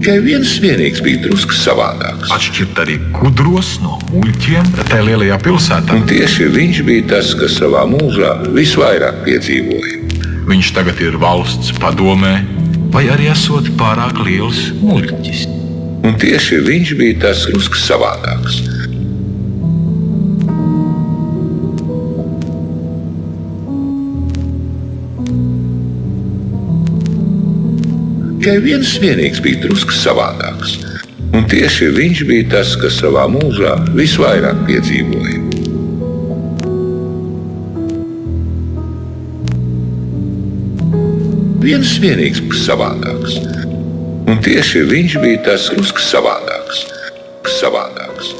Tikai viens vienīgs bija drusku savādāks. Atšķirt arī gudros no muļķiem tajā lielajā pilsētā. Un tieši viņš bija tas, kas savā mūžā visvairāk piedzīvoja. Viņš tagad ir valsts padomē, vai arī esot pārāk liels muļķis. Un tieši viņš bija tas drusku savādāks. Tikai viens vienīgs bija drusku savādāks. Un tieši viņš bija tas, kas savā mūžā visvairāk piedzīvoja. Viens vienīgs savādāks. Un tieši viņš bija tas drusku savādāks. Savādāks.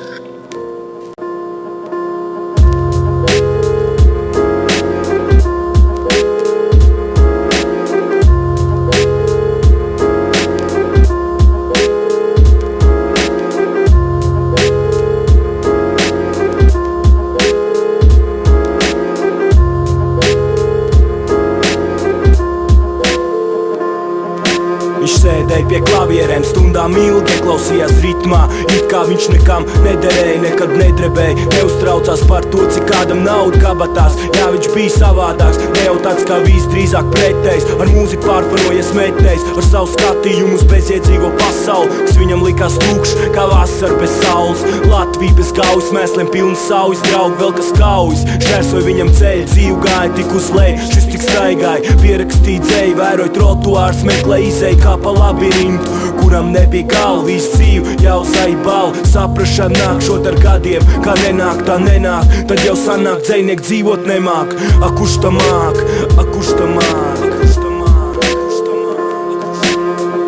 Viņš sēdēja pie klavierēm, stundām ilgi klausījās ritmā, it kā viņš nekam nederēja, nekad nedrebēja, neuztraucās par to, cik kādam nauda kabatās. Jā, viņš bija savādāks, ne jau tāds kā vīz, drīzāk pretējs, ar mūziku pārfanojies metējs, ar savu skatījumu uz bezjēdzīgo pasauli, kas viņam likās tukšs, kā vasara bez saules. Latvija bez kaujas, mēsliem pilns saujas, draugi vēl kas kaujas, šķērsoja viņam ceļu, dzīvu gāja tik uz leju, šis tik staigāja, pierakstīja dzēju, vēroja trotuārs, meklē izēju kā pa labirintu, kuram nebija gala, visu dzīvi jau zaibal. Saprašana nākšot ar gadiem, kā nenāk, tā nenāk, tad jau sanāk, dzejnieki dzīvot nemāk. A kurš tā māk, a kurš tā māk?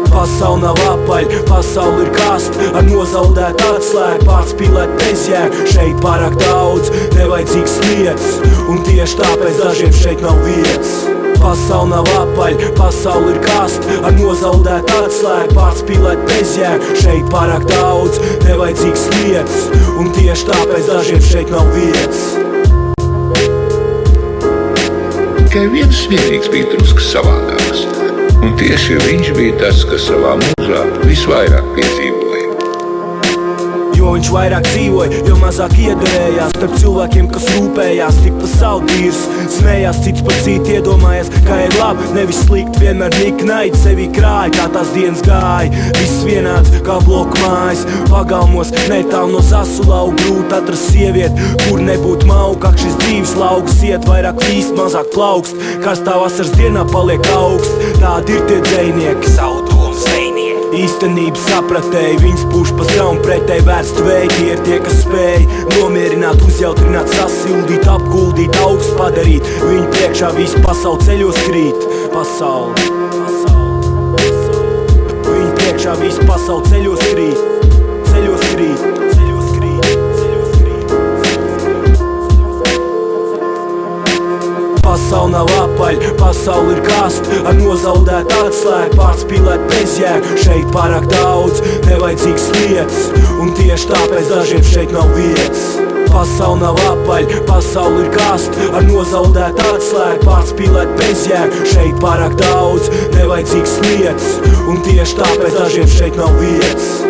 Pasaule nav apaļ, pasaule ir kasta, ar nozaudētu atslēgu, pārspīlēt bezjēgu. Šeit pārāk daudz, nevajadzīgs lietas, un tieši tāpēc dažiem šeit nav vietas. Pasaule nav apaļ, pasaule ir kasta, ar nozaudētu atslēgu, pārspīlēt bezjēgu. Šeit pārāk daudz, nevajadzīgs lietas, un tieši tāpēc dažiem šeit nav vietas. Tikai viens vienīgs bija drusku savādāks. Un tieši viņš bija tas, kas savā mūžā visvairāk piedzīvoja. Jo viņš vairāk dzīvoja, jo mazāk iedarējās starp cilvēkiem, kas rūpējās tik pa savu tīrs. Smējās cits par citu, iedomājās, kā ir labi, nevis slikti, vienmēr niknaid sevi krāja, kā tās dienas gāja. Viss vienāds kā bloku mājas, pagalmos netālu no Zasulauga grūti atrast sievieti, kur nebūtu mauka, šis dzīves lauks iet, vairāk vīst, mazāk plaukst, karstā vasaras dienā paliek augsts. Tādi ir tie dzejnieki, savu domu zvejnieki. Īstenību sapratēji, viņas puš pa straumi pretēji vērst veidi. Tie ir tie, kas spēj nomierināt, uzjautrināt, sasildīt, apguldīt, augstu padarīt. Viņu priekšā visu pasauli ceļos krīt. Pasauli. Viņu priekšā visu pasauli ceļos krīt. Ceļos krīt. Ceļos krīt. Ceļos krīt. Pasaule nav apaļ, pasaule ir kasta, ar nozaudētu atslēgu, pārspīlēt bezjēgu. Šeit pārāk daudz, nevajadzīgs lietas, un tieši tāpēc dažiem šeit nav vietas. Pasaule nav apaļ, pasaule ir kasta, ar nozaudētu atslēgu, pārspīlēt bezjēgu. Šeit pārāk daudz, nevajadzīgs lietas, un tieši tāpēc dažiem šeit nav vietas.